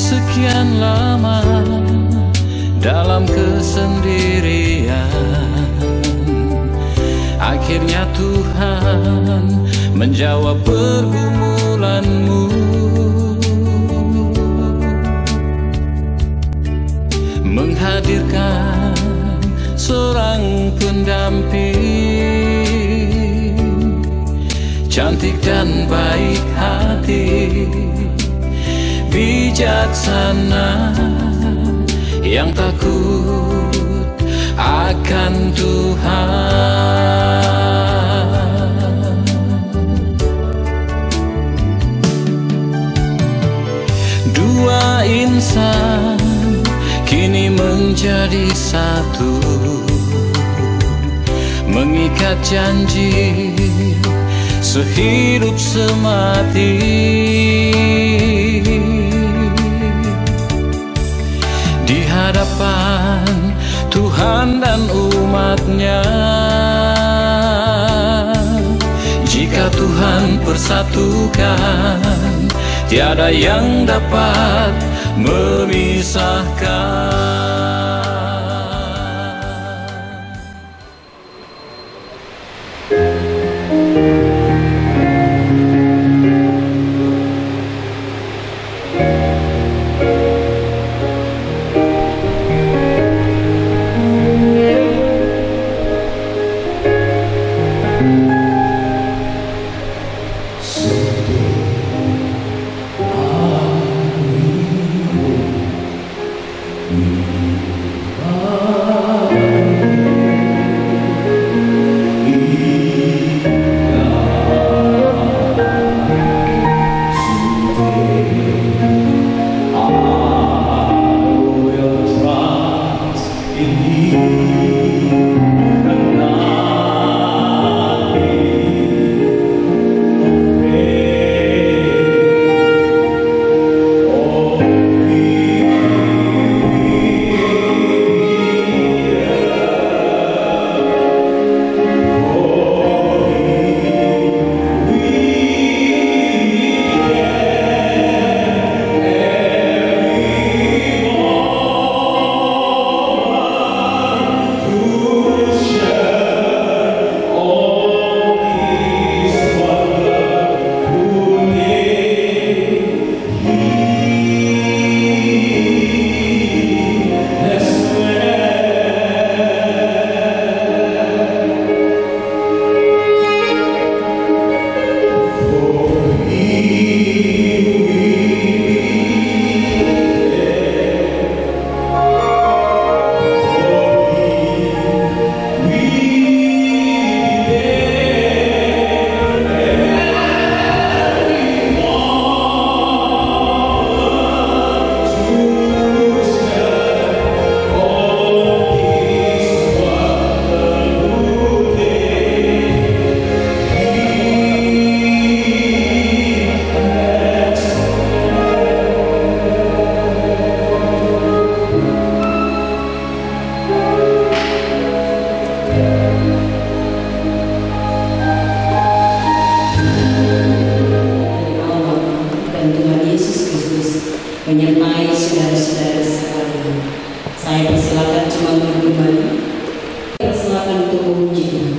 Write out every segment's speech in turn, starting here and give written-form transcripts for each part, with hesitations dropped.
Sekian lama dalam kesendirian, akhirnya Tuhan menjawab pergumulanmu, menghadirkan seorang pendamping, cantik dan baik hati, bijaksana, yang takut akan Tuhan. Dua insan kini menjadi satu, mengikat janji sehidup semati. Di hadapan Tuhan dan umat-Nya, jika Tuhan persatukan, tiada yang dapat memisahkan. menyertai saudara-saudara sekalian. Saya persilakan cuma berdiri, persilakan untuk memuji Tuhan.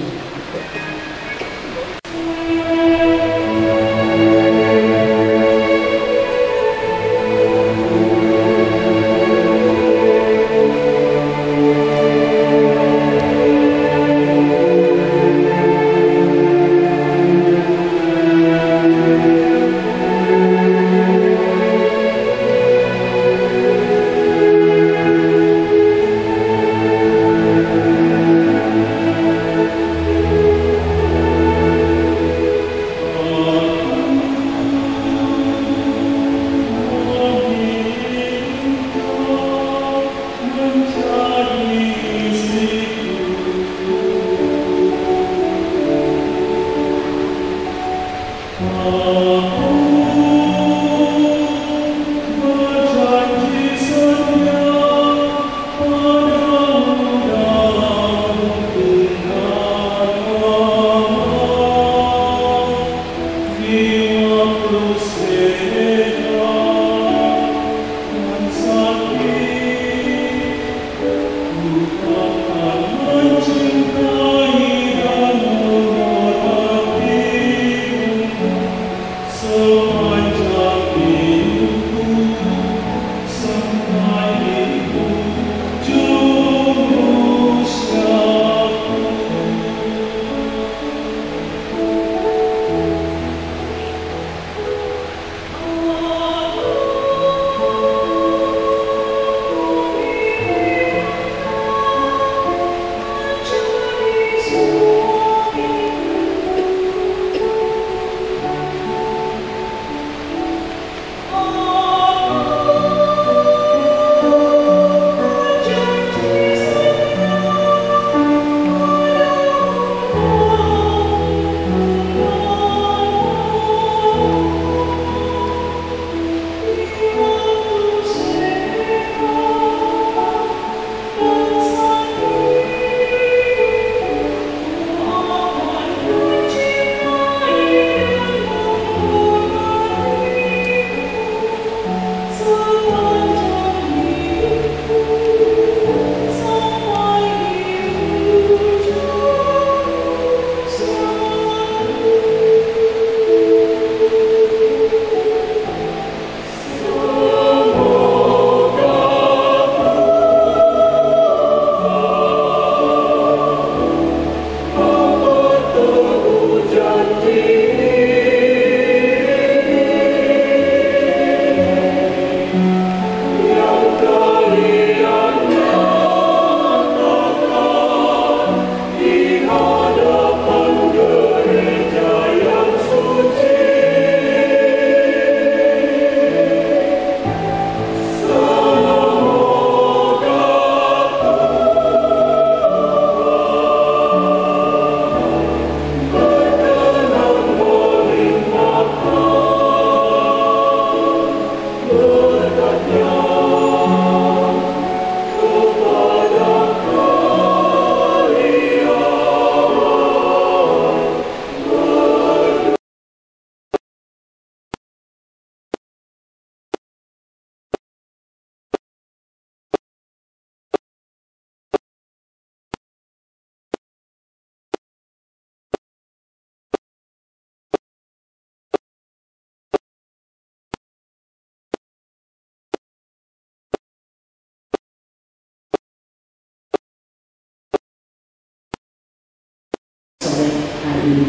ini.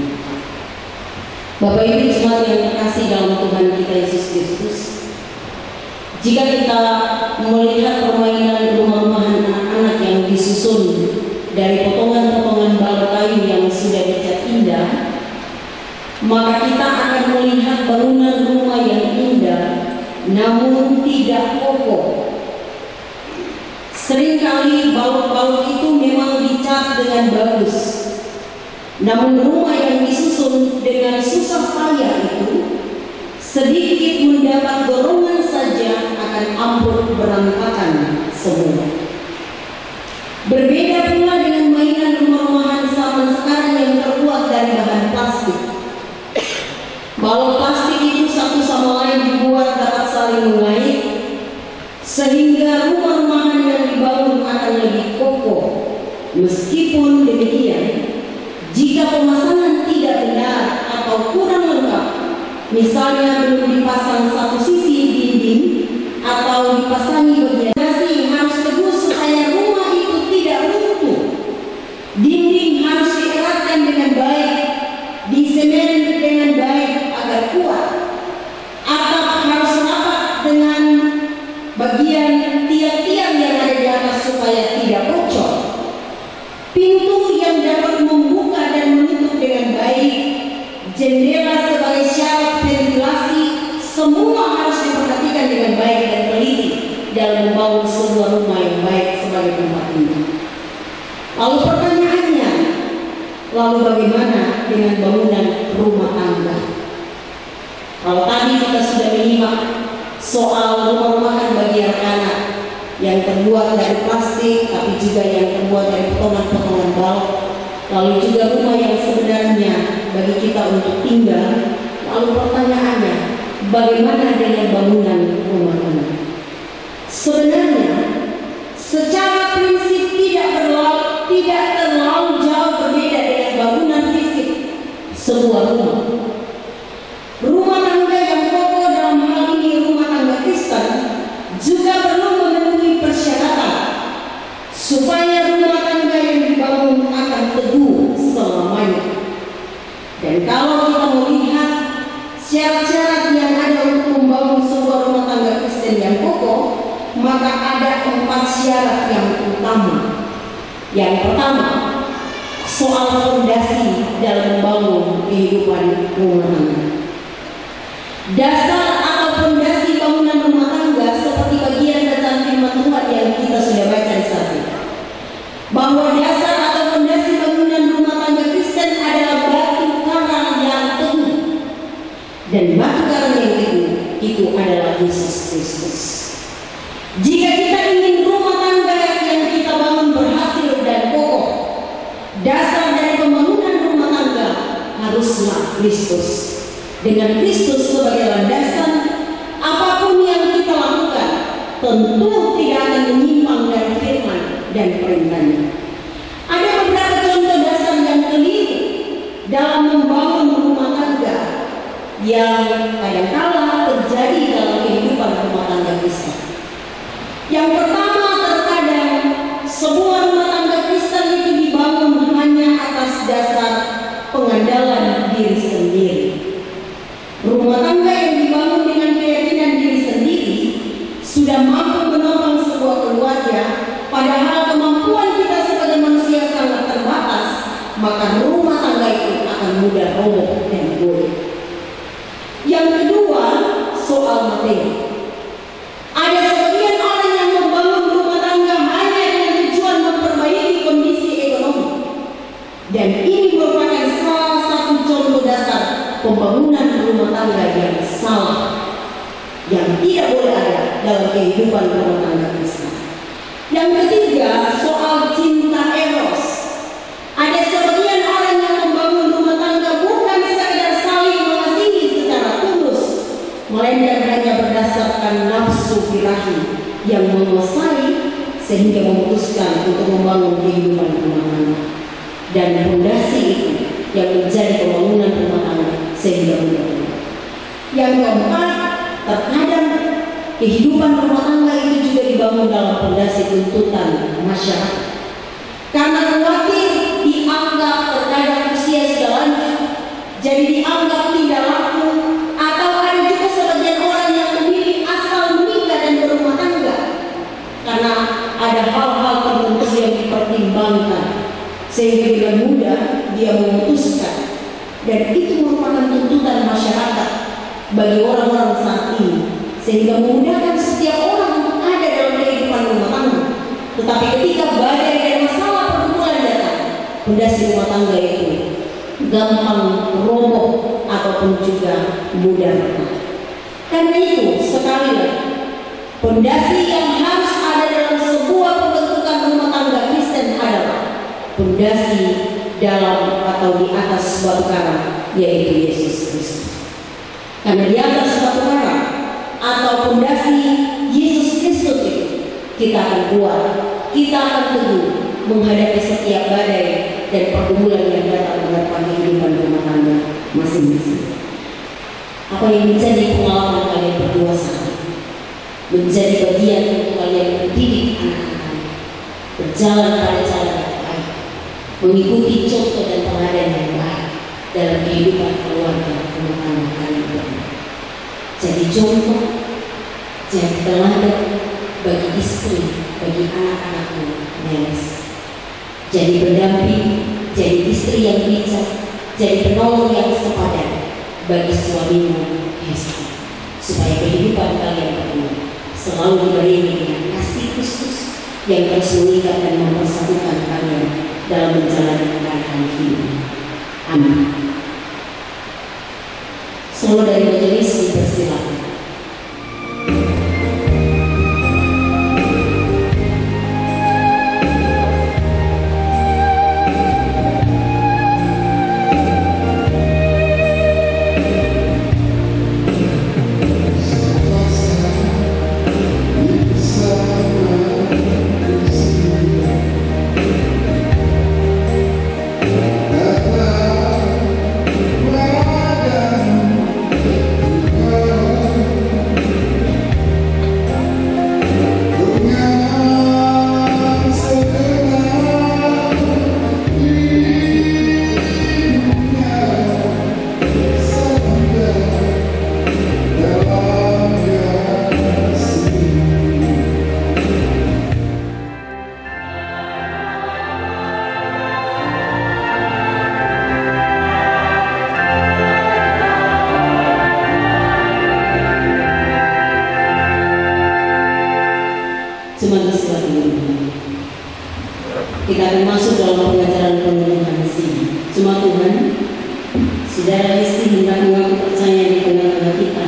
Bapak Ibu jemaat yang terkasih dalam Tuhan kita Yesus Kristus, jika kita melihat permainan rumah-rumahan anak-anak yang disusun dari potongan-potongan balok kayu yang sudah dicat indah, maka kita akan melihat bangunan rumah yang indah namun tidak kokoh. Seringkali balok-balok itu memang dicat dengan bagus, namun rumah yang disusun dengan susah payah itu sedikit mendapat dorongan saja akan ambruk berantakan semua. Berbeda pula dengan mainan rumah-rumahan zaman sekarang yang terbuat dari bahan plastik. Balok plastik itu satu sama lain dibuat dapat saling mengait, sehingga rumah-rumahan yang dibangun akan lebih kokoh. Meskipun demikian, jika pemasangan tidak benar atau kurang lengkap, misalnya belum dipasang satu sisi dinding atau dipasangi bagian dasi, harus teguh supaya rumah itu tidak runtuh. Dinding harus dieratkan dengan baik, disemen dengan baik agar kuat. Atap harus rapat dengan bagian tiang-tiang yang ada di atas supaya tidak bocor. Pintu yang dapat membuka dan menutup dengan baik, jendela sebagai syarat ventilasi, semua harus diperhatikan dengan baik dan teliti dalam membangun sebuah rumah yang baik sebagai tempat tinggal. Lalu pertanyaannya, lalu bagaimana dengan bangunan rumah tangga? Kalau tadi kita sudah menyimak soal rumah-rumahan bagi anak-anak yang terbuat dari plastik, tapi juga yang terbuat dari potongan-potongan balok, lalu juga rumah yang sebenarnya bagi kita untuk tinggal. Lalu pertanyaannya, bagaimana dengan bangunan rumah tangga? Sebenarnya secara prinsip tidak terlalu jauh berbeda dengan bangunan fisik sebuah rumah. Rumah tangga yang kokoh, dalam hal ini rumah tangga Kristen, juga perlu memenuhi persyaratan supaya rumah tangga yang dibangun akan teguh selamanya. Dan kalau kita melihat syarat-syarat yang ada untuk membangun sebuah rumah tangga Kristen yang kokoh, maka ada 4 syarat yang utama. Yang pertama, soal fondasi dalam membangun kehidupan rumah tangga. Dasar atau fondasi bangunan rumah tangga seperti bagian bacaan firman Tuhan yang kita sudah baca di sana, bahwa dasar atau fondasi bangunan rumah tangga Kristen adalah batu karang yang teguh, dan batu karang yang teguh itu adalah Yesus Kristus. Jika kita ingin rumah tangga yang kita bangun berhasil dan kokoh, dasar dari pembangunan rumah tangga haruslah Kristus. Dengan Kristus sebagai landasan, apapun yang kita lakukan tentu tidak akan menyimpang dari firman dan perintahnya. Ada beberapa contoh dasar yang keliru dalam membangun rumah tangga yang kadang-kala terjadi dalam kehidupan rumah tangga Kristen. Yang pertama, terkadang sebuah rumah tangga Kristen itu dibangun hanya atas dasar pengandalan diri sendiri. Rumah tangga yang dibangun dengan keyakinan diri sendiri sudah mampu menopang sebuah keluarga, padahal kemampuan kita sebagai manusia sangat terbatas, maka rumah tangga itu akan mudah roboh dan goyah. Yang kedua, soal materi. Ada sebagian orang yang membangun rumah tangga hanya dengan tujuan memperbaiki kondisi ekonomi, dan ini merupakan salah satu contoh dasar pembangunan rumah tangga yang salah, yang tidak boleh ada dalam kehidupan rumah tangga Kristen. Yang ketiga, soal cinta eros. Ada sebagian orang yang membangun rumah tangga bukan sekadar saling mengasihi secara tulus, melainkan hanya berdasarkan nafsu birahi yang menguasai, sehingga memutuskan untuk membangun kehidupan rumah tangga. Dan fondasi itu yang menjadi pembangunan rumah tangga sehingga mudah. Yang keempat, terkadang kehidupan rumah tangga itu juga dibangun dalam fondasi tuntutan masyarakat. Karena khawatir dianggap terkadang usia sudah lanjut sehingga dengan mudah dia memutuskan, dan itu merupakan tuntutan masyarakat bagi orang-orang saat ini, sehingga memudahkan setiap orang untuk ada dalam kehidupan rumah tangga. Tetapi ketika badai dan masalah pergumulan datang, fondasi rumah tangga itu gampang roboh ataupun juga mudah retak. Karena itu, sekali lagi, fondasi yang harus ada dalam sebuah pembentukan rumah tangga Kristen adalah fondasi dalam atau di atas batu karang, yaitu Yesus Kristus. Karena di atas batu karang atau fondasi Yesus Kristus itu, kita akan kuat, kita akan teguh menghadapi setiap badai dan pergumulan yang datang menerpa kehidupan rumah tangga masing-masing. Apa yang menjadi pengalaman kalian berdua saat ini, menjadi bagian untuk kalian mendidik anak-anak berjalan pada jalan yang baik, mengikuti contoh dan teladan yang baik dalam kehidupan keluarga rumah tangga kalian berdua. Jadi contoh, jadi teladan bagi istri, bagi anak-anakmu, Neles. Jadi pendamping, jadi istri yang bijak, jadi penolong yang sepadan bagi suamimu, Hesti, supaya kehidupan kalian berdua selalu dibarengi dengan kasih Kristus yang terus mengikat dan mempersatukan kalian dalam menjalani kehidupan hidup. Amin. Solo dari majelis dipersilakan. Kita akan masuk dalam pengajaran penulisan sini. Cuma Tuhan, saudara Hesti hendak mengaku percaya di tengah-tengah kita,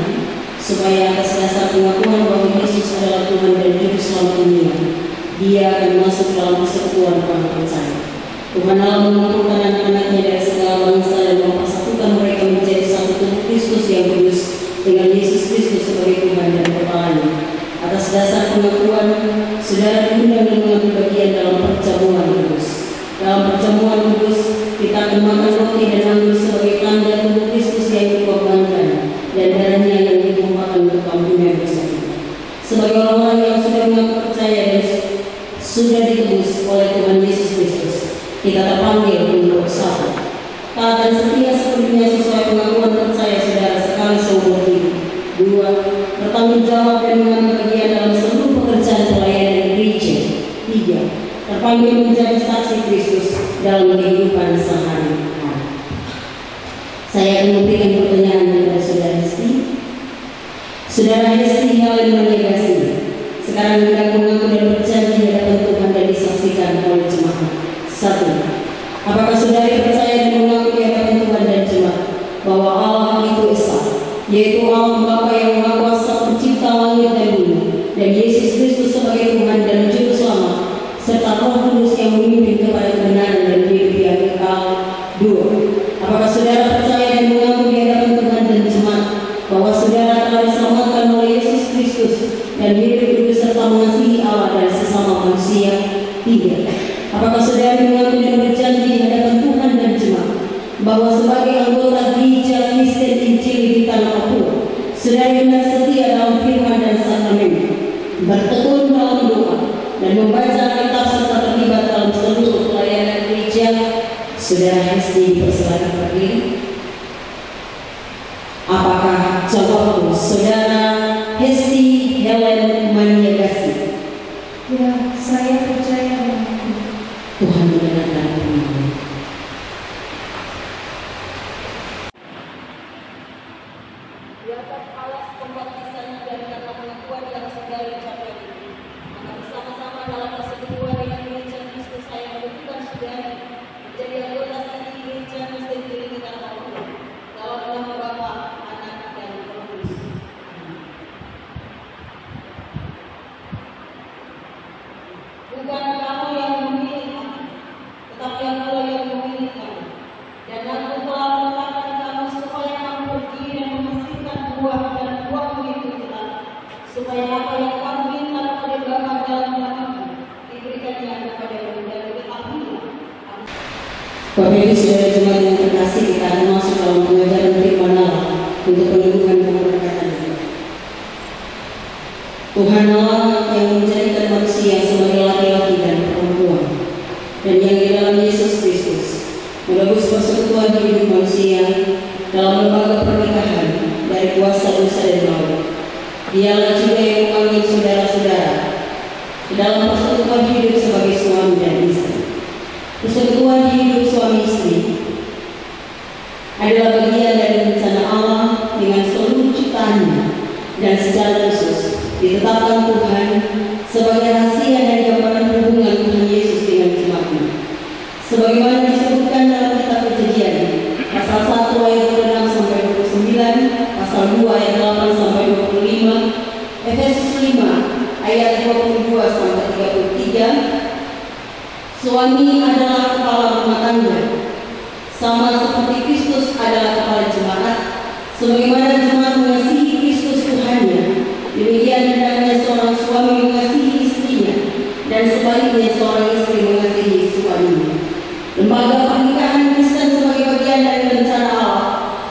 supaya atas dasar pengakuan bahwa Yesus adalah Tuhan dan Juru Selamat dunia, dia akan masuk dalam persekutuan orang percaya. Tuhan Allah mengumpulkan anak-anaknya dari segala bangsa dan mempersatukan mereka menjadi satu tubuh Kristus yang kudus dengan Yesus Kristus sebagai Tuhan dan Kepalanya. Atas dasar pengakuan, saudara diundang dan mengambil bagian dalam perjamuan kudus. Dalam perjamuan kudus, kita akan makan roti dan anggur sebagai tanda tubuh Kristus yang dikorbankan dan darahnya yang ditumpahkan untuk ampunan dosa kita. Sebagai orang-orang yang sudah mengaku percaya dan sudah ditebus oleh Tuhan Yesus Kristus, kita terpanggil untuk bersatu, taat dan setia sepenuhnya sesuai pengakuan percaya saudara sekali seumur hidup. 2. Bertanggung jawab dan mengambil bagian dalam seluruh pekerjaan pelayanan gereja. 3. Terpanggil menjadi saksi Kristus dalam kehidupan sehari-hari. Saya akan memberikan pertanyaan kepada saudara Hesti. Saudara Hesti Helen Maniagasi sekarang hendak mengaku dan berjanji di hadapan Tuhan dan disaksikan oleh jemaat. 1. Apakah saudari percaya dan mengaku di hadapan Tuhan dan jemaat bahwa Allah itu Esa, yaitu Allah Bapa yang Maha Kuasa pencipta langit dan bumi, dan Yesus Kristus sebagai Tuhan dan Juru Selamat, serta Roh Kudus yang memimpin kepada kebenaran dan hidup yang kekal. 2. Apakah saudara percaya dan mengaku di hadapan Tuhan dan jemaat bahwa saudara telah diselamatkan oleh Yesus Kristus dan hidup kudus serta mengasihi Allah dan sesama manusia? 3. Apakah saudara mengaku dan berjanji di hadapan Tuhan dan jemaat bahwa sebagai anggota gereja Kristen Injil di tanah Papua, saudara benar setia dalam firman dan sakramen, bertekun dalam doa dan membaca Alkitab serta terlibat dalam seluruh pelayanan gereja? Saudara Hesti dipersilakan berdiri. Apakah jawabku saudara Hesti Helen Maniagasi? Ya, saya percaya. Tuhan mendengarkan firman. bersama dalam persekutuan dengan gereja Kristus saya bukan saudari menjadi anggota santri gereja Kristen Trinita Allah dalam nama Bapa, Anak dan Roh Kudus. Bukan kamu yang memilih aku, tetapi aku yang memilih kamu. Dan aku telah menetapkan kamu supaya kamu pergi dan menghasilkan buah dan buahmu itu tetap, supaya apa yang kamu minta kepada Bapa dalam namaku diberikannya kepadamu dan ketahuilah. Bapak Ibu Saudara jemaat yang terkasih, kita akan masuk dalam pengajaran firman Allah untuk meneguhkan pemberkatan kita. Tuhan Allah yang menjadikan manusia sebagai laki-laki dan perempuan, dan yang di dalam Yesus Kristus menebus persekutuan hidup manusia dalam lembaga pernikahan dari kuasa dosa dan maut. Dialah juga yang memanggil saudara-saudara ke dalam persekutuan hidup sebagai suami dan istri. Persekutuan hidup suami istri adalah bagian dari rencana Allah dengan seluruh ciptaannya, dan secara khusus ditetapkan Tuhan sebagai rahasia dari gambaran hubungan Tuhan Yesus dengan jemaatnya. Sebagaimana disebutkan dalam kitab Kejadian pasal 1 ayat 26 sampai 29, pasal 2 ayat 8 sampai 25, Efesus 5 ayat 22 sampai 33. Suami adalah kepala rumah tangga, sama seperti Kristus adalah kepala jemaat. Sebagaimana jemaat mengasihi Kristus Tuhannya, demikian hendaknya seorang suami mengasihi istrinya, dan sebaliknya seorang istri mengasihi suaminya. Lembaga pernikahan Kristen sebagai bagian dari rencana Allah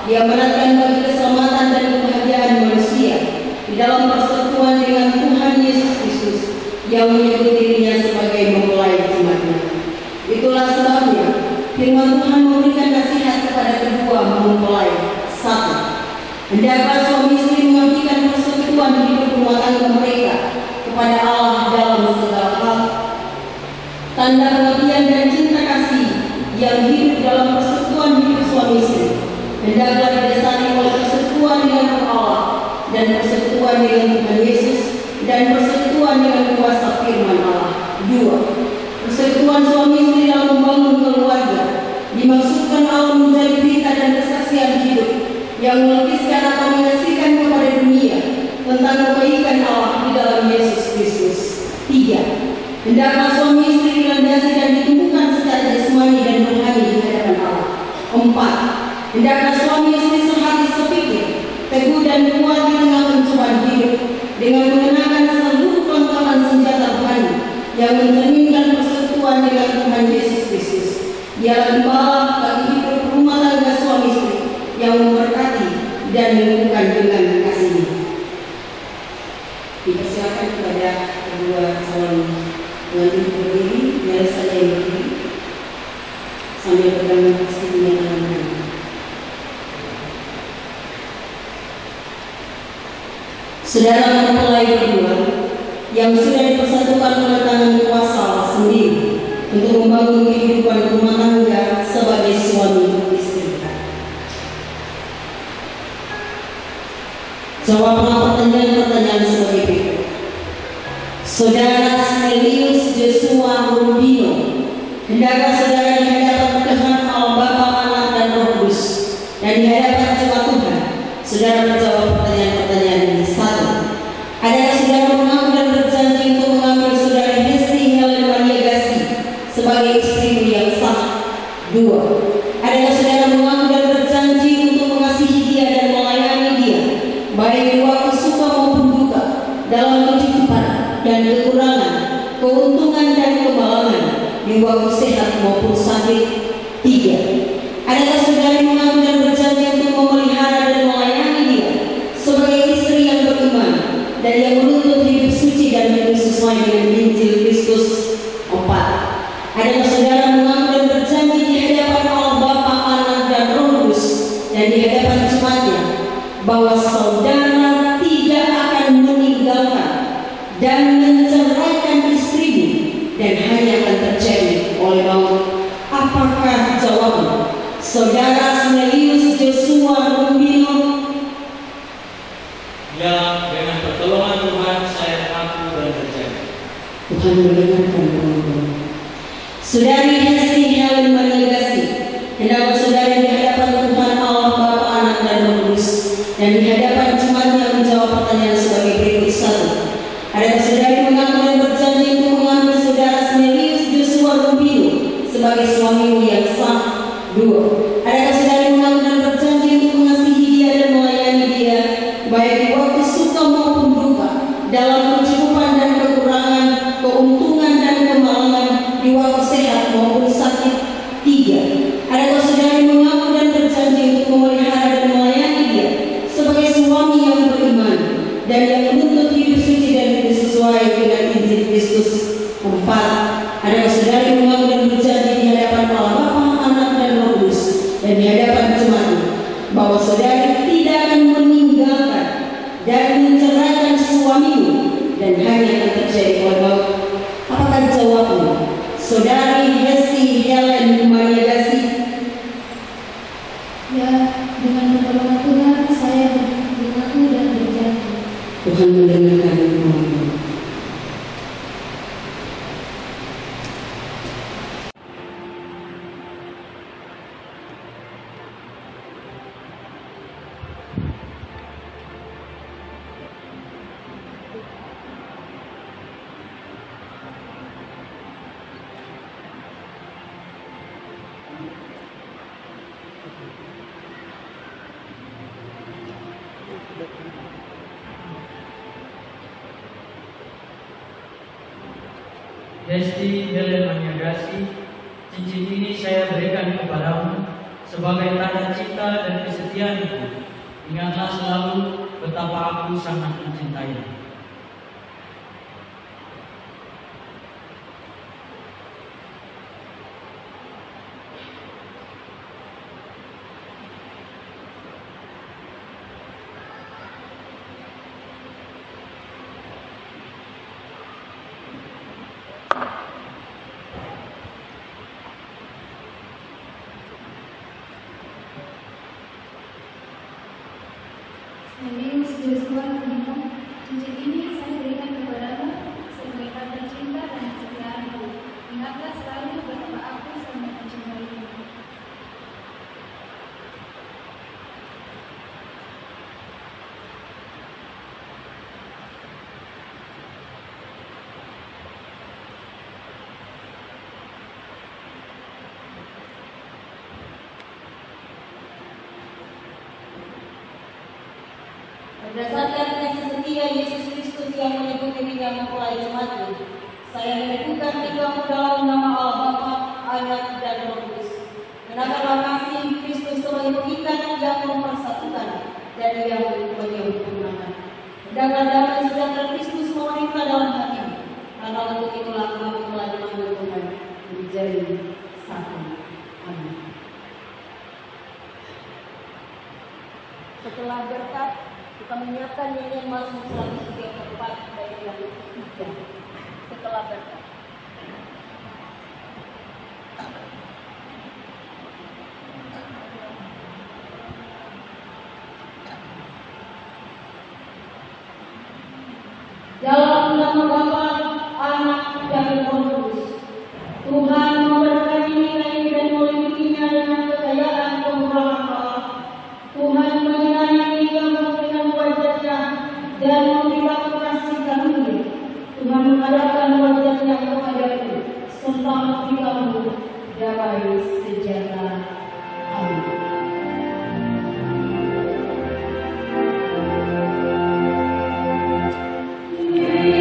diamanatkan bagi keselamatan dan kebahagiaan manusia di dalam persekutuan dengan Tuhan Yesus Kristus yang menyebut dirinya sebagai mempelai jemaatnya. Itulah sebabnya firman Tuhan memberikan nasihat kepada kedua mempelai. 1. Hendaklah suami istri mengabdikan persekutuan hidup rumah tangga mereka kepada Allah dalam segala hal. Tanda pengabdian dan cinta kasih yang hidup dalam persekutuan hidup suami istri hendaklah didasari oleh persekutuan dengan Allah dan persekutuan dengan Tuhan Yesus dan persekutuan dengan kuasa firman Allah. 2. Persekutuan suami istri dalam membangun keluarga dimaksudkan Allah menjadi berita dan kesaksian hidup yang melukiskan atau menyaksikan kepada dunia tentang kebaikan Allah di dalam Yesus Kristus. 3. Hendaklah suami istri dilandasi dan ditumbuhkan secara jasmani dan rohani di hadapan Allah. 4. Hendaklah suami istri sehati sepikir, teguh dan kuat di tengah pencobaan hidup, dengan mengenakan seluruh tontonan senjata rohani yang mencerminkan persekutuan dengan Tuhan Yesus Kristus. Dialah gembala bagi hidup rumah tangga suami istri yang memberkati dan menumbuhkan dengan kasih. Dipersilakan kepada kedua calon pengantin berdiri, biar saja yang berdiri sambil pegang pastinya tangan. Saudara mempelai berdua yang sudah dipersatukan oleh tangan kuasa Allah sendiri untuk membangun kehidupan rumah tangga sebagai suami istri. Jawablah pertanyaan-pertanyaan sebagai berikut. Saudara Stelius Joshua Rubino, hendaklah saudara di hadapan Tuhan Allah Bapa, Anak dan Roh Kudus, dan di hadapan jemaat Tuhan, saudara menjawab pertanyaan-pertanyaan ini. 1. Adakah saudara mengaku dan berjanji untuk mengambil saudara Hesti Helen Maria Gassi sebagai istrimu yang sah? 2. Adakah saudara mengaku dan berjanji untuk mengasihi dia dan melayani dia, baik di waktu suka maupun duka, dalam kehidupan dan kekurangan, keuntungan dan kemalangan, di waktu sehat maupun sakit? 3. Adakah saudara mengaku dan berjanji untuk memelihara dan melayani dia sebagai istri yang beriman dan yang menuntut hidup suci dan hidup sesuai dengan Injil Kristus? 4. Adakah saudara mengaku dan berjanji di hadapan Allah Bapa, Anak dan Roh Kudus dan di hadapan jemaatnya bahwa saudara tidak akan meninggalkan dan menceraikan istrimu dan hanya akan terjadi oleh maut? Apakah jawaban saudara Stelius Joshua Rubino? Ya, dengan pertolongan Tuhan saya mengaku dan berjanji. Tuhan mendengarkan doa. Saudari Hesti Helen Maniagasi, hendaklah saudari di hadapan Tuhan Allah Bapa, Anak dan Roh Kudus, dan di hadapan jemaatnya menjawab pertanyaan sebagai berikut. 1. Adakah saudari mengaku dan berjanji untuk mengambil saudara Snelius Joshua Rubino sebagai suamimu yang sah? 2. Adakah saudari mengaku dan berjanji untuk mengasihi dia dan melayani dia baik di waktu suka maupun duka, dalam kecukupan dan kekurangan, keuntungan dan kemalangan, di waktu sehat maupun sakit? 3. Adakah saudari mengaku dan berjanji untuk memelihara dan melayani dia sebagai suami yang beriman dan yang menuntut hidup suci dan hidup sesuai dengan Injil Kristus? 4. Adakah saudari mengaku dan berjanji di hadapan Allah Bapa, Anak dan Roh Kudus, dan di hadapan jemaat bahwa saudari tidak akan meninggalkan dan menceraikan suamimu dan hanya akan terjadi maut? Apakah jawabmu, saudari Hesti Helen Maniagasi? Ya, dengan pertolongan Tuhan saya mengaku dan berjanji. Tuhan mendengarkan doamu. Hesti Helen Maniagasi, cincin ini saya berikan kepadamu sebagai tanda cinta dan kesetiaanku. Ingatlah selalu betapa aku sangat mencintaimu. Snelius Joshua Rubino, cincin ini saya berikan kepadamu sebagai tanda cinta dan kesetiaanku. Ingatlah selalu betapa aku sangat mencintaimu. Berdasarkan kasih setia Yesus Kristus yang menyebut dirinya mempelai jemaatnya, saya menyebutkan tiga dalam nama Allah Bapa, Anak dan Roh Kudus. Kenakanlah kasih Kristus sebagai pengikat yang mempersatukan dan yang menyempurnakan. Hendaklah damai sejahtera Kristus memerintah dalam hatimu, karena untuk itulah kami telah dipanggil Tuhan menjadi satu. Amin. Setelah berkat, kita menyiapkan nyanyian Mazmur 134 bait yang ketiga. Setelah berkat. Dalam nama Bapa, Anak dan Roh Kudus. Tuhan memberkati nilai dan melindunginya dengan kekayaan kemurahan Allah. Tuhan menyayangi kamu dengan wajahnya dan memberikan kasih karunia. Tuhan menghadapkan wajahnya kepadamu serta memberi kamu damai sejahtera. Amin. Amin.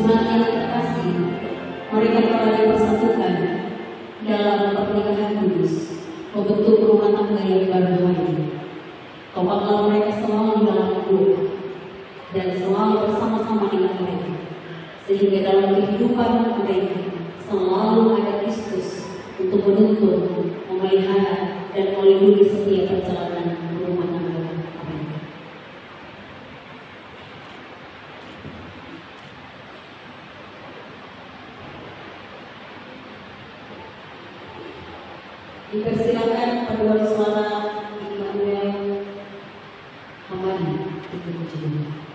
Jemaat yang terkasih, mereka telah dipersatukan dalam pernikahan kudus, membentuk rumah tangga yang berbahagia. Topaklah mereka selalu dalam doa dan selalu bersama-sama dengan mereka, sehingga dalam kehidupan mereka selalu ada Kristus untuk menuntun, memelihara, dan melindungi setiap perjalanan rumah tangga mereka. Dipersilakan paduan suara Immanuel Hamadi untuk berjumpa.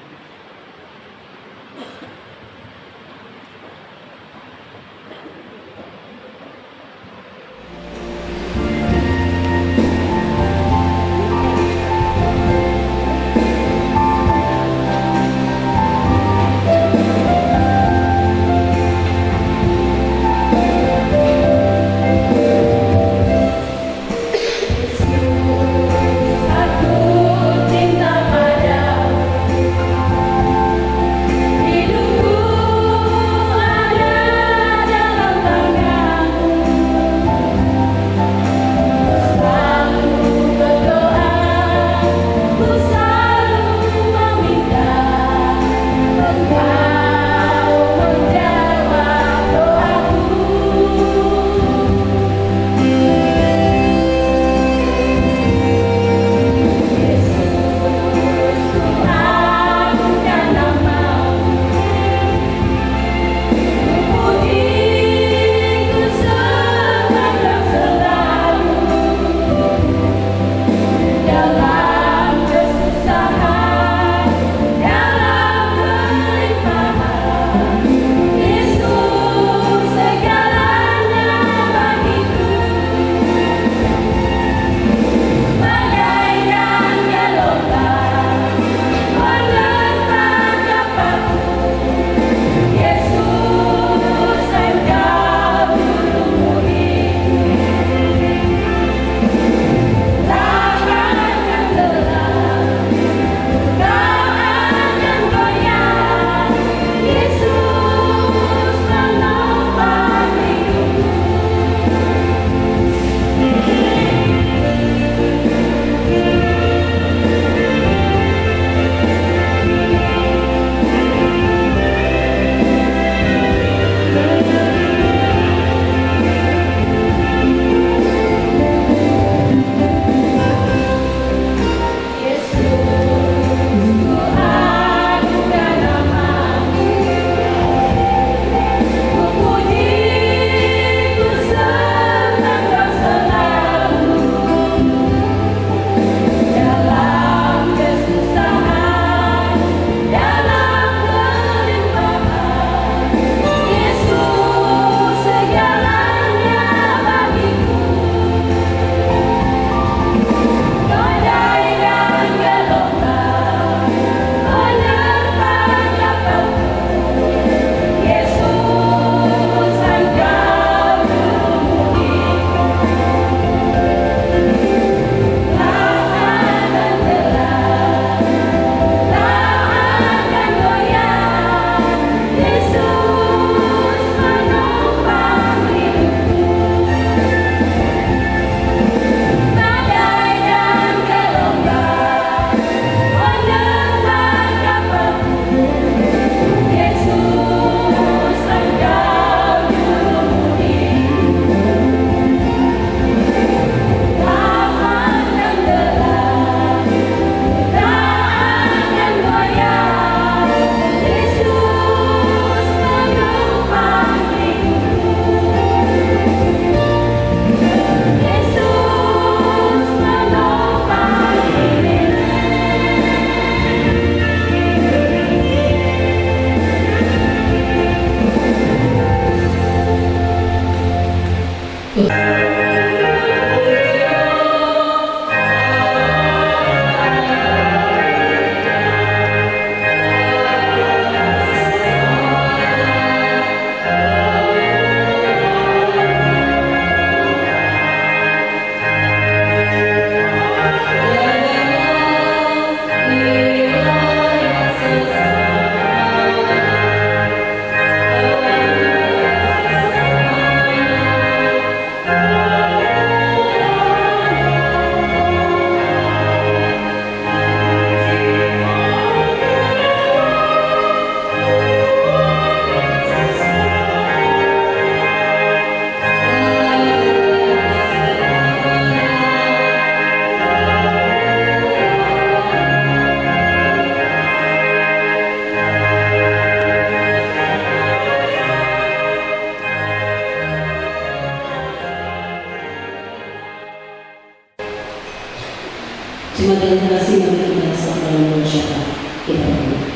Cuma dengan kasih mari kita selalu dalam bersyukur kita berdoa.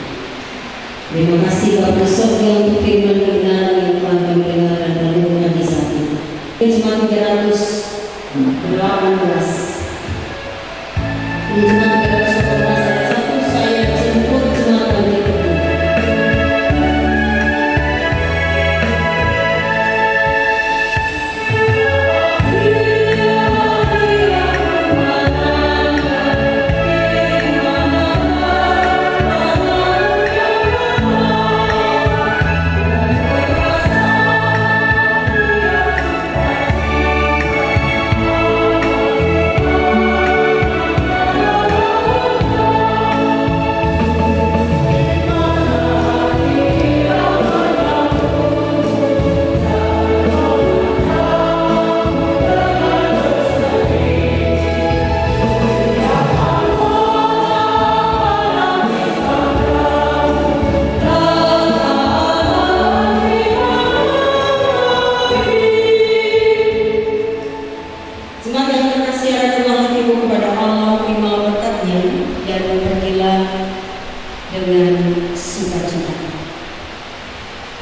Terima kasih Bapak Surga untuk firman kebenaran yang telah kami dengar dan renungkan di saat ini. Cuma 318. Ini cuma 318 ayat 1 saya jemput jemaat bagi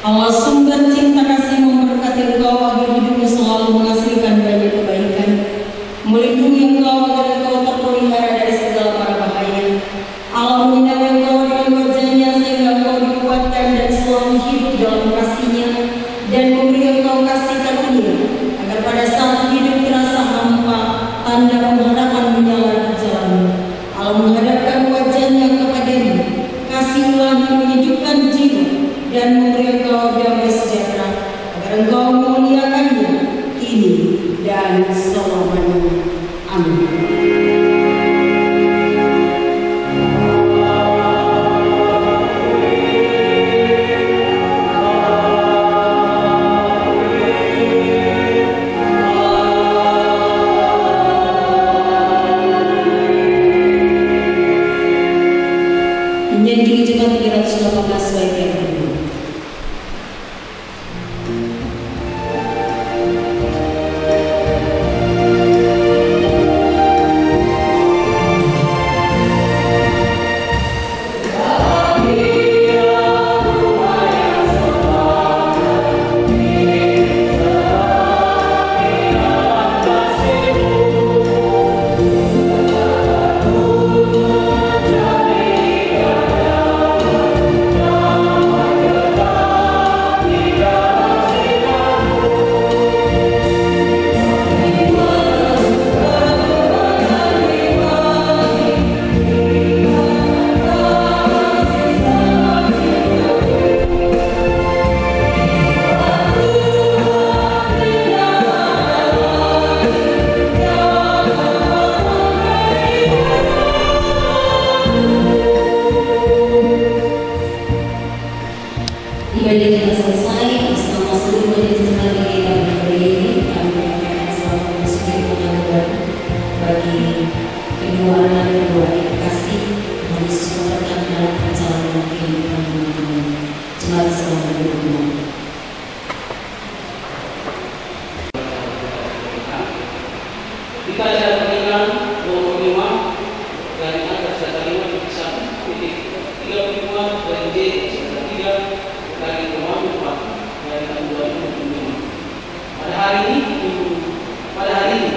Allah sumber cinta kasih memberkati engkau agar hidupmu selalu menghasilkan banyak kebaikan, melindungi engkau agar engkau terpelihara dari segala mara bahaya. Allah menyinari engkau dengan wajahnya sehingga engkau dikuatkan dan selalu hidup dalam kasihnya, dan memberi engkau kasih karunia agar pada saat hidup terasa hampa tanda pengharapan menyala di jalanmu. Allah menghadapkan wajahnya kepadamu, kasih ilahi menyejukkan jiwa dan memberi engkau damai sejahtera agar engkau memuliakannya kini dan selamanya. Amin. Menyanyi jemaat 318 baik yang kedua. Ibadah kita selesai, selama seluruh majelis jemaat kita berdiri ini, kami akan selalu memasuki pengakuan bagi kedua anak dan kedua adik kasih yang Yesus memberkati dalam perjalanan kehidupan dunia. Jemaat selalu berdoa. Jika ada peninggalan nomor 5 dari atas data 5 1.35 dari D 3 dari nomor 4 dari tahun 2005. Pada hari ini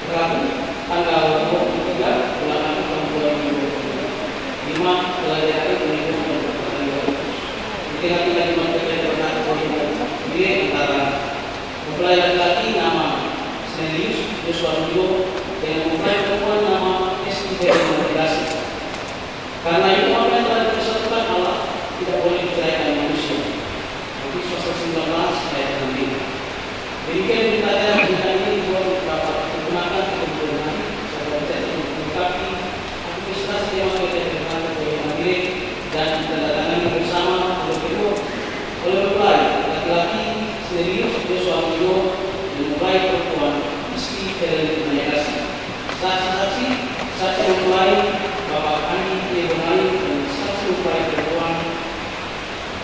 Rabu tanggal 23 bulan 6 tahun 2005 telah diadakan pemilihan Tiga-tiga di antara mempelai laki-laki nama Senelius Joshua Nuyo dengan mempelai perempuan nama Esti Dewi. Karena itu apa yang telah dipersatukan Allah tidak boleh diceraikan manusia. Matius pasal 19 ayat 6. Demikian beritanya berita ini dibuat dapat digunakan untuk berenang sebagai cara melengkapi administrasi yang menjadi berkata oleh Nabi dan ditandatangani bersama oleh mempelai laki-laki Senelius Joshua Nuyo dan mempelai perempuan Esti Dewi. Saksi mempelai Bapak Andi Ibrahim dan saksi mempelai perempuan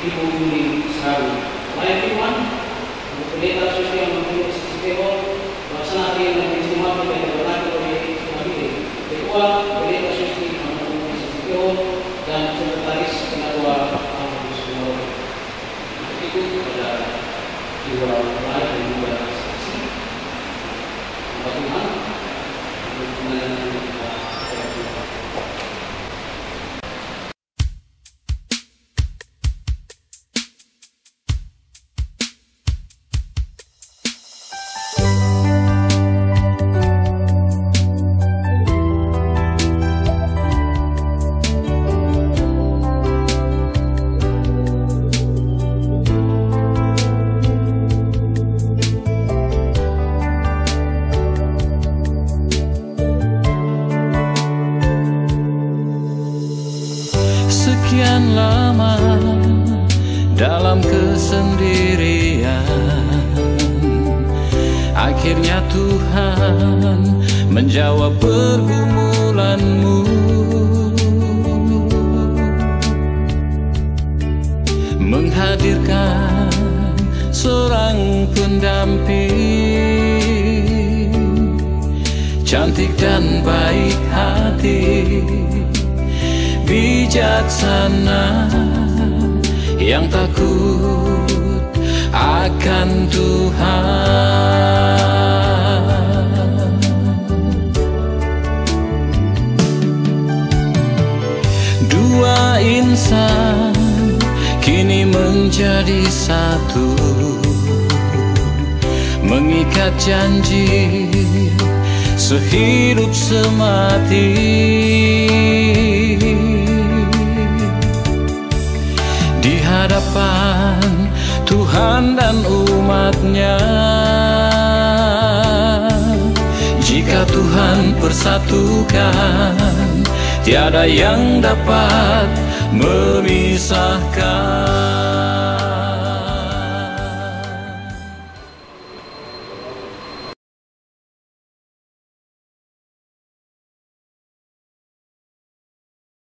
Ibu Yuli Saru. Lain firman, pendeta sosial menurut Sisi Tebo, melaksanakan yang istimewa yang diberlaku oleh Nabi mempelai dan juga saksi. Bagaimana hubungan kita? Sekian lama dalam kesendirian, akhirnya Tuhan menjawab pergumulanmu, menghadirkan seorang pendamping, cantik dan baik hati, bijaksana, yang takut akan Tuhan. Dua insan kini menjadi satu, mengikat janji sehidup semati. Di hadapan Tuhan dan umat-Nya, jika Tuhan persatukan, tiada yang dapat memisahkan.